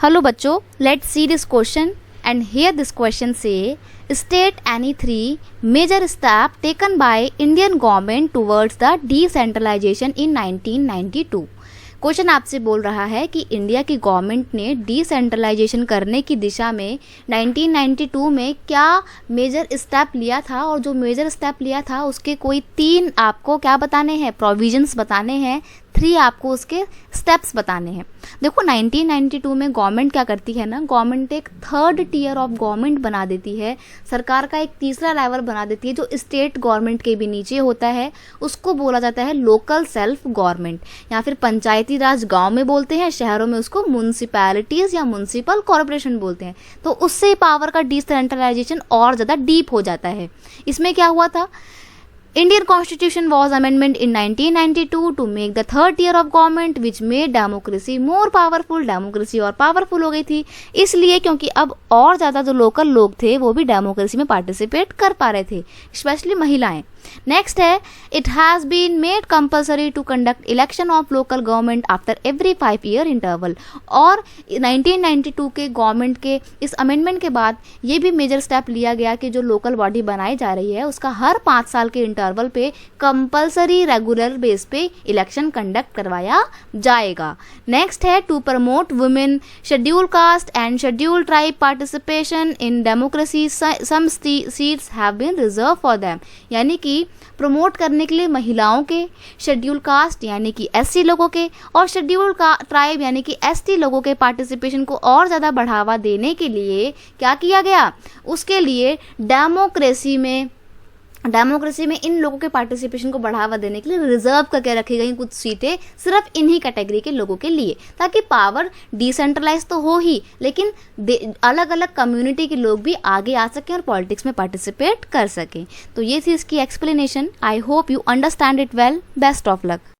Hello बच्चों, let's see this question and here this question say state any three major steps taken by Indian government towards the decentralization in 1992। Question आपसे बोल रहा है कि India की government ने decentralisation करने की दिशा में 1992 में क्या मेजर स्टेप लिया था और जो मेजर स्टेप लिया था उसके कोई 3 आपको क्या बताने हैं, प्रोविजंस बताने हैं, 3 आपको उसके स्टेप्स बताने हैं। देखो 1992 में गवर्नमेंट क्या करती है ना, गवर्नमेंट एक थर्ड टियर ऑफ गवर्नमेंट बना देती है, सरकार का एक तीसरा लेवल बना देती है जो स्टेट गवर्नमेंट के भी नीचे होता है। उसको बोला जाता है लोकल सेल्फ गवर्नमेंट या फिर पंचायती राज गांव में बोलते हैं, शहरों में उसको म्यूनिसिपैलिटीज या म्यूनिसिपल कॉर्पोरेशन बोलते हैं। तो उससे पावर का डिसेंट्रलाइजेशन और ज़्यादा डीप हो जाता है। इसमें क्या हुआ था, Indian Constitution was amendment in 1992 to make the third tier of government which made democracy more powerful। Democracy और पावरफुल हो गई थी इसलिए क्योंकि अब और ज़्यादा जो लोकल लोग थे वो भी डेमोक्रेसी में पार्टिसिपेट कर पा रहे थे, स्पेशली महिलाएं। नेक्स्ट है it has been made compulsory to conduct election of local government after every 5 year interval. और 1992 के गवर्नमेंट के इस अमेंडमेंट के बाद ये भी मेजर स्टेप लिया गया कि जो लोकल बॉडी बनाई जा रही है उसका हर 5 साल के इंटरवल पे कंपल्सरी रेगुलर बेस पे इलेक्शन कंडक्ट करवाया जाएगा। नेक्स्ट है to promote women, schedule caste and schedule tribe participation in democracy, some seats have been reserve for them. यानी कि प्रमोट करने के लिए महिलाओं के, शेड्यूल कास्ट यानी कि एससी लोगों के और शेड्यूल का ट्राइब यानी कि एसटी लोगों के पार्टिसिपेशन को और ज़्यादा बढ़ावा देने के लिए क्या किया गया, उसके लिए डेमोक्रेसी में इन लोगों के पार्टिसिपेशन को बढ़ावा देने के लिए रिजर्व करके रखी गई कुछ सीटें सिर्फ इन्हीं कैटेगरी के लोगों के लिए, ताकि पावर डिसेंट्रलाइज तो हो ही लेकिन अलग अलग कम्युनिटी के लोग भी आगे आ सकें और पॉलिटिक्स में पार्टिसिपेट कर सकें। तो ये थी इसकी explanation. I hope you understand it well. Best of luck.